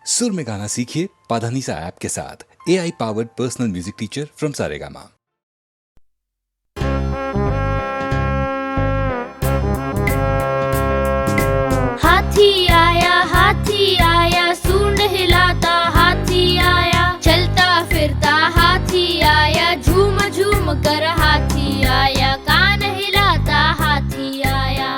सुर में गाना सीखिए पाधानीसा ऐप के साथ। AI powered personal music teacher from Saregama. हाथी आया सूंड हिलाता हाथी आया, चलता फिरता हाथी आया, झूम झूम कर हाथी आया, कान हिलाता हाथी आया।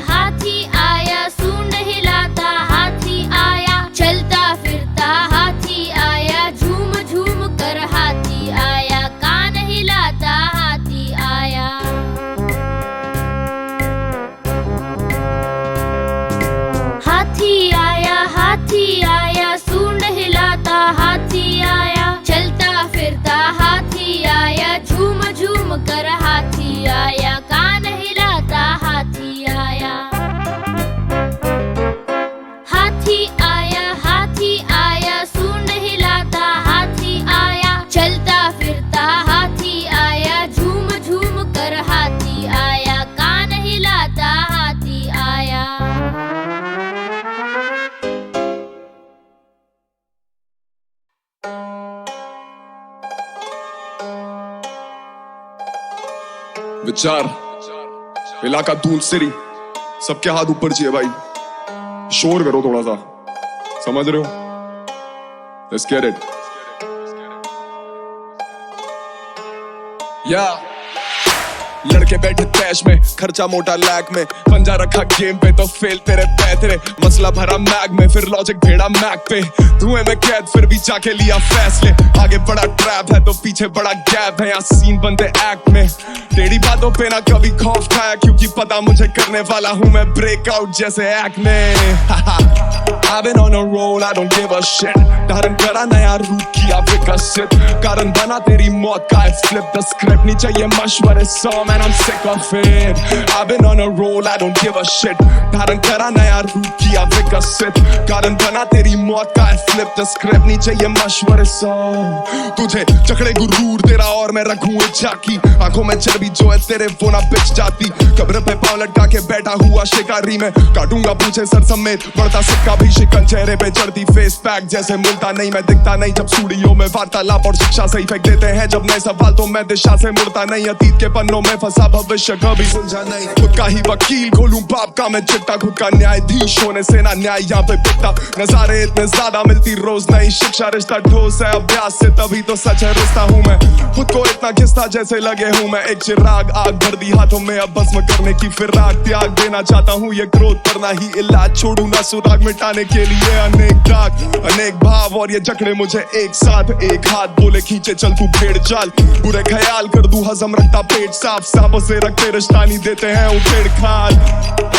हाथी आया सूंड हिलाता हाथी आया, चलता फिरता हाथी आया, झूम झूम कर हाथी आया, कान हिलाता हाथी आया। हाथी आया सूंड हिलाता हाथी आया, चलता फिरता हाथी आया, झूम झूम कर हाथी आया, कान हिलाता हाथी आया। हाथी आया सूंड हिलाता हाथी आया, चलता फिरता हाथी आया, झूम झूम कर हाथी आया, कान हिलाता हाथी आया। विचार इलाका धूल सिरी, सबके हाथ ऊपर चाहिए भाई, शोर करो थोड़ा सा, समझ रहे हो? Let's get it. Yeah. लड़के बैठे तैश में, खर्चा मोटा लैग में, पंजा रखा गेम पे तो फेल तेरे पैतरे, मसला भरा मैग में, फिर लॉजिक भेड़ा मैग पे, धुएं में कैद फिर भी जाके लिया फैसले, आगे बड़ा ट्रैप है तो पीछे बड़ा गैप है, यहाँ सीन बनते एक्ट में, टेढ़ी बातों पे ना कभी खौफ खाया, क्योंकि पता मुझे करने वाला हूँ मैं ब्रेकआउट जैसे एक्ट में। I've been on a roll, I don't give a shit, धारण करा नया रूप किया विकसित, कारण बना तेरी मौत का flip the script, नहीं चाहिए मशवरे सौ, man I'm sick of it. I've been on a roll, I don't give a shit, धारण करा नया रूप किया विकसित, कारण बना तेरी मौत का flip the script, नहीं चाहिए मशवरे सौ, तुझे चकड़े गुरूर तेरा और मैं रखूं झाकी, आंखों में चर्बी जो है तेरे वो ना बिच जाती, कब्र पे पांव लटका के बैठा हुआ शिकारी में, काटूंगा पूछे सर समेत, बढ़ता सिक्का भी शिकन चेहरे पे चढ़ती फेस पैक जैसे मिलता नहीं मैं दिखता नहीं, जब स्टूडियो में वार्तालाप और शिक्षा सही फेंक देते हैं जब नए सवाल तो मैं दिशा से मुड़ता नहीं, अतीत के पन्नों में फंसा भविष्य कभी सुलझा नहीं, खुद का ही वकील खोलूं बाप का मैं चिट्टा, खुद का न्यायाधीश होने से ना न्याय यहाँ पे बिकता, नजारे इतने ज्यादा मिलती रोज नई शिक्षा, रिश्ता ठोस है अभ्यास से तभी तो सच है रिश्ता हूँ मैं, खुद को इतना घिसता जैसे लगे हूँ मैं एक चिराग, आग भर दी हाथों में अब भस्म करने की फिराक, त्याग देना चाहता हूँ ये क्रोध करना ही इलाज, छोड़ू ना सुराग मिटाने के लिए अनेक दाग, अनेक भाव और ये जकड़े मुझे एक साथ, एक हाथ बोले खींचे चल तू भेड़ चाल, बुरे ख्याल कर दूं हजम रखता पेट साफ, सांपों से रखते रिश्ता नहीं देते हैं उठेड़ खाल।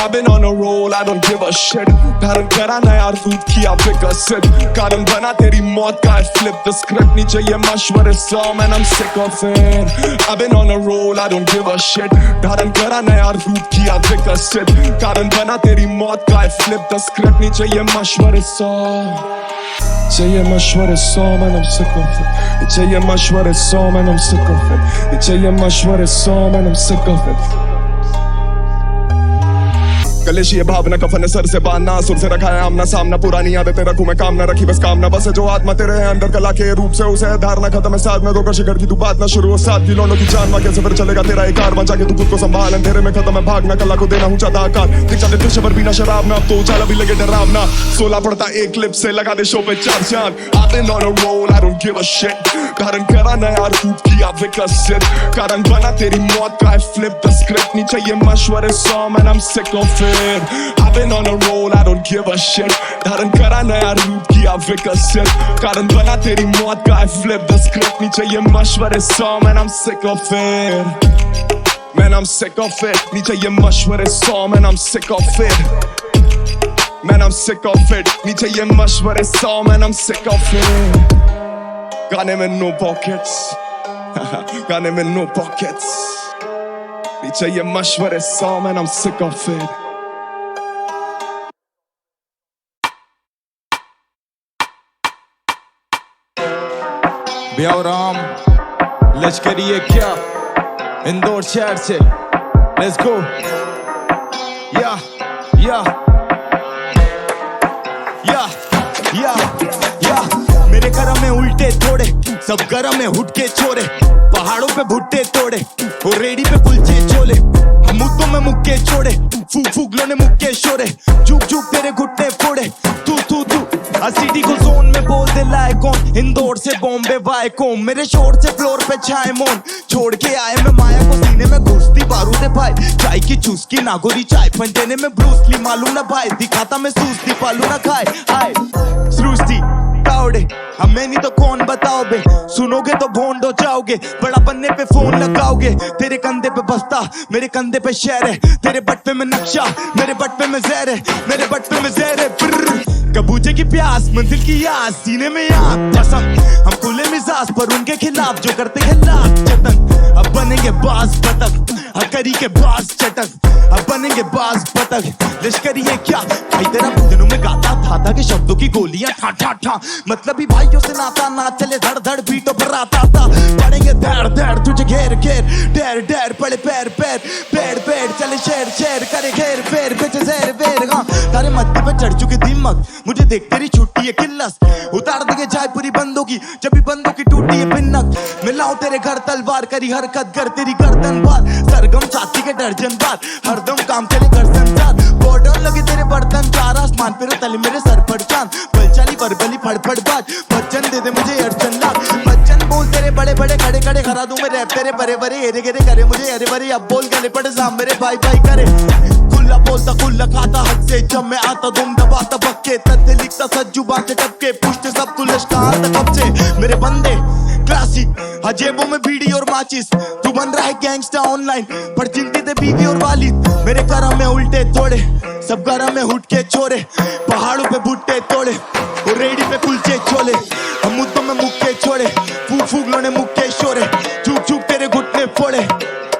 I've been on a roll, I don't give a shit, धारण करा नया रूप किया विकसित, कारण बना तेरी मौत का flip the script, नहीं चाहिए मशवरे सौ, man I'm sick of it. I've been on a roll, I don't give a shit, धारण करा नया रूप किया विकसित, कारण बना तेरी मौत का flip the script, नहीं चाहिए मशवरे सौ, चाहिए मशवरे सौ, man I'm sick of it, चाहिए मशवरे सौ, man I'm sick of it, चाहिए मशवरे सौ, man I'm sick of it. कलेशी ये भावना कफन सर से बांधना, सुर से रखा है आमना सामना, पुरानी आदतें रखूं मैं काम ना रखी बस काम ना, बस है जो आत्मा तेरे है अंदर कला के रूप से, उसे धारना खत्म है साथ में तो शिखर की तू बात ना शुरू हो, साथ खिलौनों की जानवा कैसे फिर चलेगा तेरा एक कार, बचा के तू खुद को संभाल, अंधेरे में खत्म है भागना, कला को देना ऊंचा आकार, दिख जाते दृश्य पर बिना शराब ना, अब तो उछाला भी लगे डरावना, 16 पड़ता एक क्लिप से लगा दे शो पे 4 चांद। I've been on a roll, I don't give a shit, कारण करा नया रूप किया विकसित, कारण बना तेरी मौत का flip the script, नहीं चाहिए मशवरे सौ, man I'm sick of it. I've been on a roll, I don't give a shit, धारण करा नया रूप किया विकसित, कारण बना तेरी मौत का flip the script, नहीं चाहिए मशवरे सौ, man I'm sick of it, man I'm sick of it, नहीं चाहिए मशवरे सौ, man I'm sick of it, man I'm sick of it, नहीं चाहिए मशवरे सौ, man I'm sick of it, गाने में no pockets, गाने में no pockets, नहीं चाहिए मशवरे सौ, man I'm sick of it. ब्यावराम लश्करी है क्या इंदौर शहर से, लेट्स गो या सब गरम है हुट के छोरे, पहाड़ों पे भुट्टे तोड़े, वो रेडी पे कुलचे छोले, हम मुद्दों में मुक्के छोड़े, फूक फूक लो ने मुक्के शोरे, झुक झुक तेरे घुटने फोड़े, तू तू तू सिटी को जोन में बोल दे लाए कौन, इंदौर से बॉम्बे वाई कोम, मेरे शोर से फ्लोर पे छाए मौन, छोड़ के आए मैं माया को सीने में घुसती बारूद भाई, चाय की चुस्की नागोरी चाय पंजने में ब्रूसली मालूम ना भाई, दिखाता मैं सूसती पालू ना खाए हाय सृष्टि कावड़े हमें नहीं तो कौन बताओ बे, सुनोगे तो भोंड हो जाओगे, बड़ा बनने पे फोन लगाओगे, तेरे कंधे पे बस्ता मेरे कंधे पे शहर है, तेरे बट पे मैं नक्शा मेरे बट पे मैं जहर है, मेरे बट पे मैं जहर है, कबूचे की प्यास मंजिल की याद सीने में याद कसम, हम खुले मिजाज पर उनके खिलाफ जो करते खिलाफ जतन, अब बनेंगे बाज बतख हकरी के बाज चटक, अब बनेंगे बाज बतख लश्करी है क्या भाई, तेरा दिनों में गाता था कि शब्दों की गोलियां ठा ठा ठा, मतलब ही भाइयों से नाता ना चले धड़ धड़ बीटों पर आता था, पड़ेंगे धड़ धड़ तुझे घेर घेर डैर डैर पड़े पैर पैर पैर पैर चले शेर शेर करे घेर फेर बेचे जहर वेर, हाँ तारे मत्थे पे चढ़ चुके दिमाग, मुझे देख तेरी छुट्टी है किल्लस, उतार देंगे चाय पूरी बंदों की जब भी बंदों की टूटी है पिन्नक, मिलाऊं तेरे घर तलवार करी हरकत कर तेरी गर्दन बार, सरगम छाती के दर्जन बार, हरदम काम चले कर संसार, बॉर्डर लगे तेरे बर्तन चार, आसमान पे तले मेरे सर पर चांद, बलचाली बरबली फड़फड़ बाज, बच्चन दे दे मुझे अर्चन लाख, बच्चन बोल तेरे बड़े बड़े खड़े खड़े करा दूं मैं रैप तेरे बड़े बड़े एरे गेरे करे मुझे अरे बड़े, अब बोल गले पड़े साम मेरे भाई भाई करे, खुला बोलता खुला खाता हद से, जब मैं आता दुम दबाता बक्के, तथ्य लिखता सच जुबान से टपके, पूछते सब तू लश्कार कब से, मेरे बंदे क्लासिक जेबों में बीड़ी और माचिस, तू बन रहा है गैंगस्टर ऑनलाइन पर चिंतित है बीवी और वालिद, मेरे करम में उल्टे थोड़े सब गरम में हुट के छोरे, पहाड़ों पे भुट्टे तोड़े, वो रेडी पे कुलचे छोले, हम मुद्दों में मुक्के छोड़े, फूक फूक लो ने मुक्के शोरे, चूक चूक तेरे घुटने फोड़े,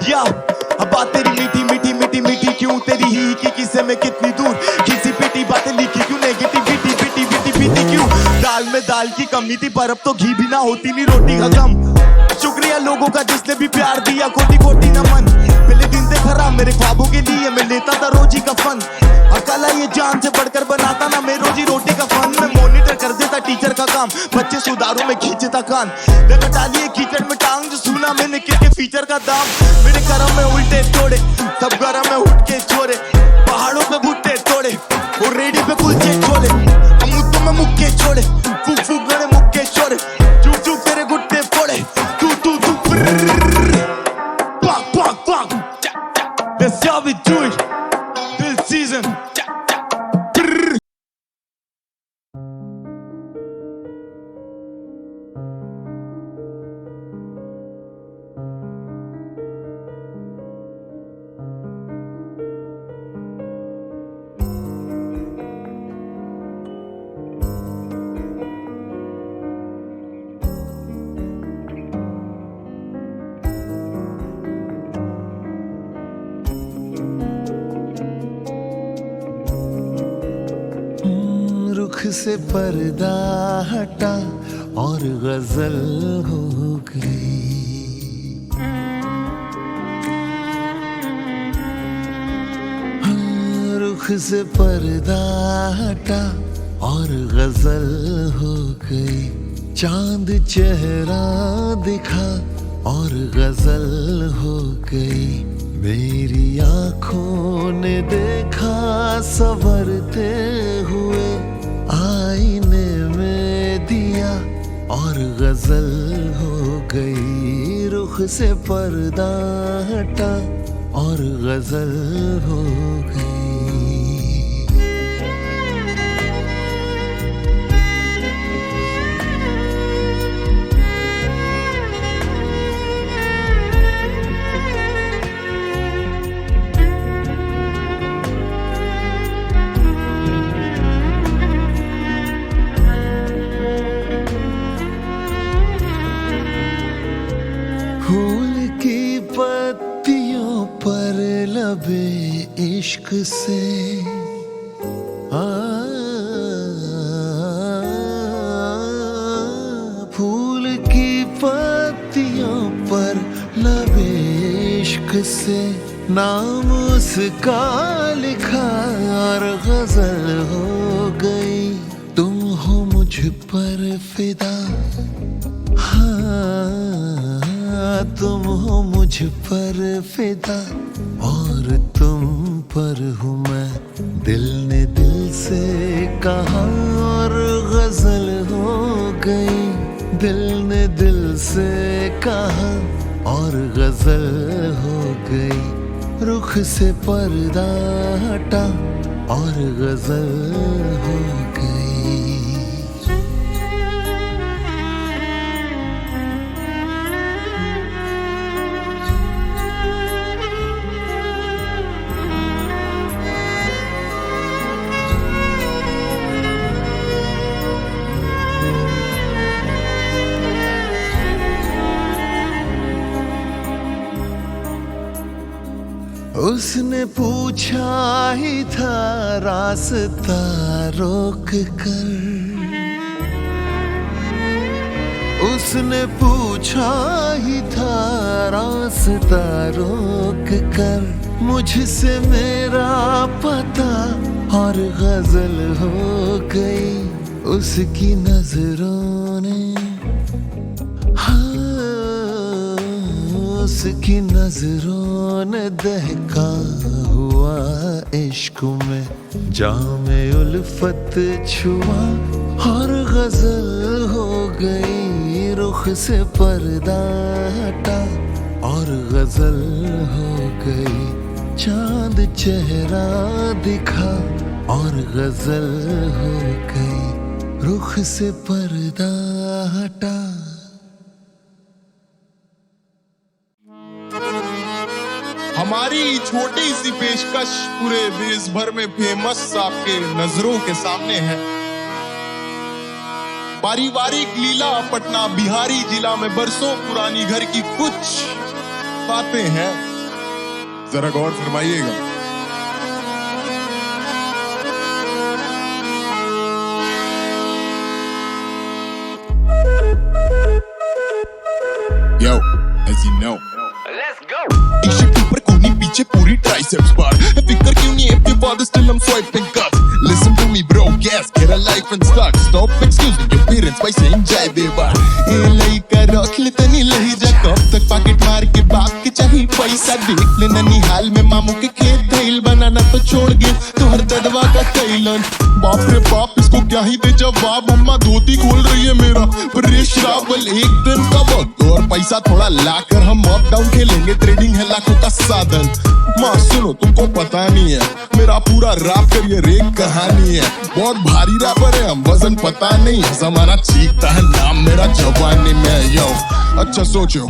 या अब बात तेरी मीठी मीठी मीठी मीठी क्यों, तेरी ही की किसे में कितनी दूर, किसी पिटी बातें लिखी क्यों, नेगेटिविटी बिटी बिटी बिटी क्यों, दाल में दाल की कमी थी पर अब तो घी भी ना होती नहीं रोटी का गम, शुक्रिया लोगों का जिसने भी प्यार दिया, कोटि कोटि नमन, पहले दिन से खराब मेरे ख्वाबों के लिए मैं लेता था रोजी का फन, अकेला ये जान से बढ़कर बनाता ना मैं रोजी रोटी का फन, मैं मॉनिटर कर देता टीचर का काम, बच्चे सुधारू में खींचता कान, लगा डालिए कीचड़ में टांग जो सुना मैंने किसके फीचर का दाम, मेरे करम में उल्टे तोड़े सब गरम में उठ के छोरे, पहाड़ों पे भुट्टे तोड़े, वो रेडी पे कुलचे छोले, हम मुद्दों में मुक्के छोड़े, फूक फूक गड़े मुक्के छोड़े, चूक चूक तेरे घुट्टे फोड़े, तू तू तू पाक पाक पाक, that's how we do it this season. से पर्दा हटा और गजल हो गई, रुख से पर्दा हटा और गजल हो गई, चांद चेहरा दिखा और गजल हो गई, मेरी आंखों ने देखा संवरते हुए, आईने में दिया और गजल हो गई, रुख से पर्दा हटा और गजल हो गई। फूल की पत्तियों पर लबे इश्क से फूल की पत्तियों पर लबे इश्क से नाम उसका लिखा और गजल हो गई, तुम हो मुझ पर फिदा, हाँ, तुम हो मुझ पर फिदा और तुम पर हूँ मैं। दिल ने दिल से कहा और गजल हो गई। दिल ने दिल से कहा और गजल हो गई। रुख से पर्दा हटा और गजल हो गई। उसने पूछा ही था रास्ता रोक कर। उसने पूछा ही था रास्ता रोक कर। मुझसे मेरा पता और गजल हो गई। उसकी नजरों ने उसकी नजरों ने दहका हुआ इश्क में जामे उल्फत छुआ और गजल हो गई। रुख से पर्दा हटा और गजल हो गई। चांद चेहरा दिखा और गजल हो गई। रुख से पर्दा हटा। हमारी छोटी सी पेशकश पूरे देश भर में फेमस आपके नजरों के सामने है। पारिवारिक लीला पटना बिहारी जिला में बरसों पुरानी घर की कुछ बातें हैं, जरा गौर फरमाइएगा। Yo, as you know, T-shirt ऊपर कोनी पीछे पूरी ट्राइसेप्स बार। फिकर क्यों नहीं आपके बाद still I'm swiping cuts. Listen to me bro, gas, get a life and start. Stop excusing your parents by saying जय देवा। ए लइका रख ले तनी लही जा कब तक पॉकेट मार के बाप के चाहिए पैसा। देख ले ननिहाल में मामू के खेत धैल बनाना तो छोड़ गए तो हर ददवा का कैलन। बाप रे बाप इसको क्या ही दे जवाब। अम्मा धोती खोल रही है मेरा पर ये श्रावल एक दिन का वक्त और पैसा थोड़ा लाकर हम अप डाउन खेलेंगे। ट्रेडिंग है लाखों का साधन। माँ सुनो तुमको पता नहीं है मेरा पूरा रैप करियर एक कहानी है। बहुत भारी रैपर है हम, वजन पता नहीं है। जमाना चीखता है नाम मेरा जवानी में। यो अच्छा सोचो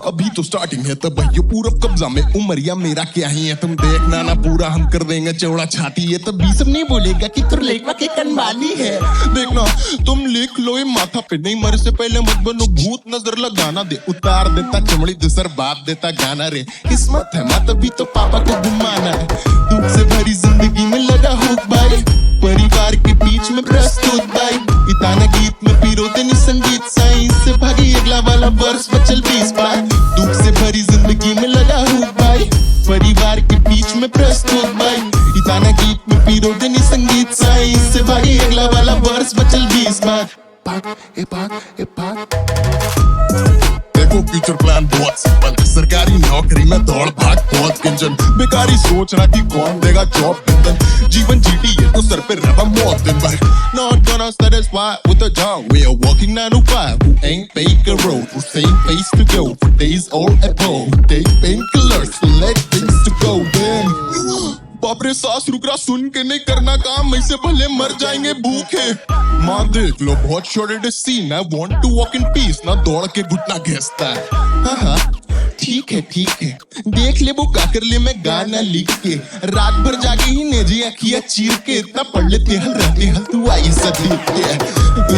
अभी तो स्टार्टिंग है तब भाई पूरा कब्जा में उमरिया मेरा क्या ही है। तुम देखना ना पूरा हम कर देंगे चौड़ा छाती है तब भी सब नहीं बोलेगा कि तुर लेखवा के कनवाली है। देखना तुम लिख लो ये माथा पे नहीं मरे से पहले मत बनो भूत। नजर लगाना दे उतार देता चमड़ी दूसर बाप देता गाना रे। किस्मत है माँ तभी तो पापा को घुमाना है। दुख से भरी जिंदगी में लगा हुक भाई। परिवार के बीच में प्रस्तुत भाई। इताना गीत में पीरोते नि संगीत साइंस से भागी अगला वाला वर्ष बचल 20 बार। दुख से भरी जिंदगी में लगा हुक भाई। परिवार के बीच में प्रस्तुत भाई। इताना गीत में पीरोते नि संगीत साइंस से भागी अगला वाला वर्ष बचल 20 बार। देखो फ्यूचर प्लान बहुत सिंपल। सरकारी नौकरी में दौड़ भाग बहुत गंजन। बेकारी सोच रहा कि कौन देगा जॉब बंधन। जीवन जीती है तो सर पे रहा मौत दिन भर। Not gonna satisfy with a job. We are walking 9 to 5. Who ain't fake a road? Who same place to go? For days all at home. Take painkillers to let things to go. Then बाप रे सास रुक रहा सुन के नहीं करना काम ऐसे भले मर जाएंगे भूखे। माँ देख लो बहुत sorted scene. I want to walk in peace ना दौड़ के घुटना घिसता है। हाँ ठीक है देख ले वो का कर ले मैं गाना लिख के। रात भर जाके ही नेजी अखियाँ चीर के इतना पढ़ लेते हल रहते हल तू आई सा देख के।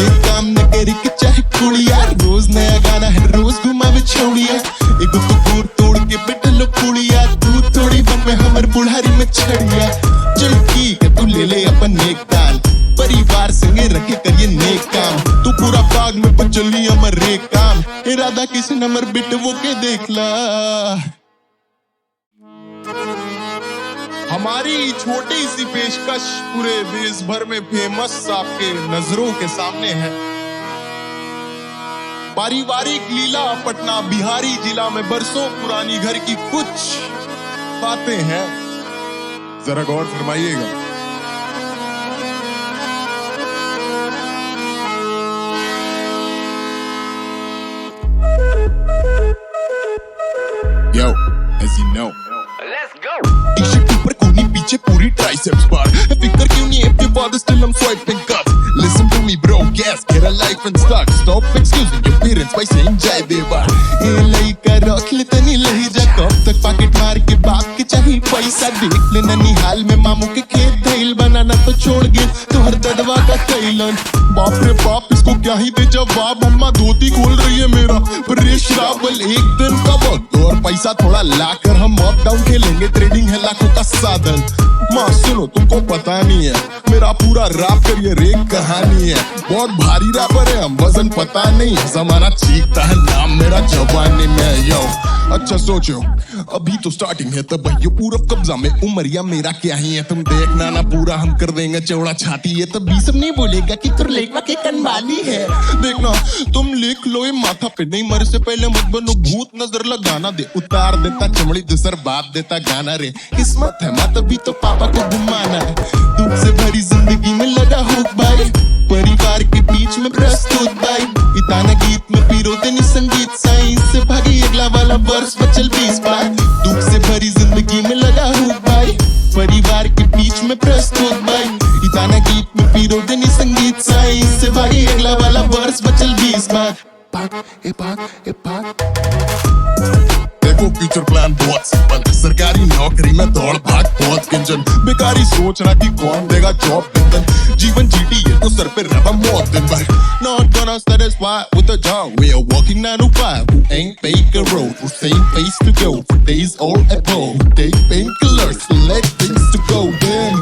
एक काम न करे कि चाहे कुड़िया रोज नया गाना है रोज घुमावे छोड़िया। एक तो दूर तोड़ के बिटलो कुड़िया तू थोड़ी बन में हमर बुढ़ारी में छड़िया। चल ठीक है तू ले ले अपन नेक दाल। परिवार संगे रखे करिए नेक काम। तू पूरा बाग में पचली अमर रे काम। इरादा किसी नंबर बिट वो के देख ला। हमारी छोटी सी पेशकश पूरे देश भर में फेमस आपके नजरों के सामने है। पारिवारिक लीला पटना बिहारी जिला में बरसों पुरानी घर की कुछ बातें हैं, जरा गौर फरमाइएगा। Yo, as you know, let's go. T-shirt ऊपर कोनी पीछे पूरी ट्राइसेप्स बार, फिकर क्यों नहीं है father still I'm swiping cuts. Listen to me bro, gas, get a life and stuck. Stop excusing your parents by saying जय देवा। ए लई का रख ले तनी लही जा, कब तक पॉकेट मार के बाप के चाहिए पैसा। देख ले ननिहाल में मामू के खेत धैल, बनाना तो छोड़ गए तो हर ददवा का कैलन। बाप रे बाप, इसको क्या ही दे जवाब, अम्मा धोती खोल रही है मेरा परेश रावल। एक दिन का वक्त और पैसा थोड़ा लाकर हम अप डाउन खेलेंगे, ट्रेडिंग है लाखों का साधन। माँ सुनो, तुमको पता नहीं है मेरा पूरा रैप करियर एक कहानी है। बहुत भारी रैपर है हम, वजन पता नहीं है, जमाना चीखता है नाम मेरा जवानी में। यो अच्छा सोचो, अभी तो स्टार्टिंग है, तब ये पूरा कब्जा में, उमरिया मेरा क्या ही है। तुम देखना ना पूरा हम कर देंगे चौड़ा छाती है, तब भी सब नहीं बोलेगा कि तुर लेखवा के कनवाली है। देखना तुम लिख लो ये माथा पे, नहीं मर से पहले मत बनो भूत, नजर लगाना दे, उतार देता चमड़ी दूसर बाप देता गाना रे। किस्मत है माँ तभी तो पापा को घुमाना है, दुख से भरी जिंदगी में लगा हो भाई, परिवार के बीच में प्रस्तुत भाई। इताना गीत में पीरो तेनी संगीत साइंस से भागी अगला वाला वर्ष बचल 20 बार। दुख से भरी जिंदगी में लगा हूँ भाई, परिवार के बीच में प्रस्तुत भाई। इताना गीत में पीरो तेनी संगीत साइंस से भागी अगला वाला वर्ष बचल 20 बार। देखो फ्यूचर प्लान बहुत सिंपल, सरकारी नौकरी में दौड़ भाग बहुत किंजन, बेकारी सोचना कि कौन देगा जॉब वेतन, जीवन जीटी ये तो सर पे रहा मौत दिन भर। Not gonna satisfy with a job, we are working 9 to 5, who ain't fake a road, who same face to go, for days all at home, take painkillers to let things to go then।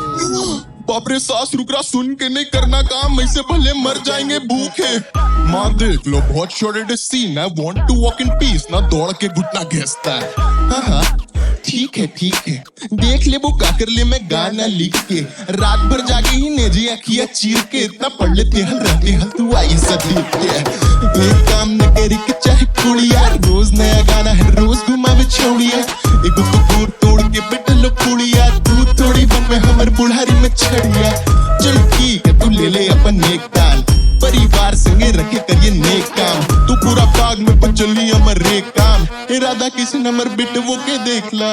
बाप रे सास रुक रहा, सुन के नहीं करना काम, ऐसे भले मर जाएंगे भूखे। माँ देख लो बहुत sorted scene, I want to walk in peace, ना दौड़ के घुटना घिसता है। हाँ ठीक है, देख ले वो गा कर ले मैं गाना लिख के, रात भर जाके ही नेजिया किया चीर के, इतना पढ़ लेते हल रहते हल तू आई सब लिख के। एक काम न करी के चाहे कुड़िया, रोज नया गाना है रोज घुमावे छोड़िया, एक तो दूर तोड़ के बिटलो पुड़िया, तू थोड़ी बन में हमर बुढ़ारी में छड़िया। चल ठीक है तू ले ले अपन नेक दाल, परिवार संगे रखे करिए नेक काम, तू पूरा बाग में बचली अमर रे काम, इरादा किसी नंबर बिट वो के देख ला।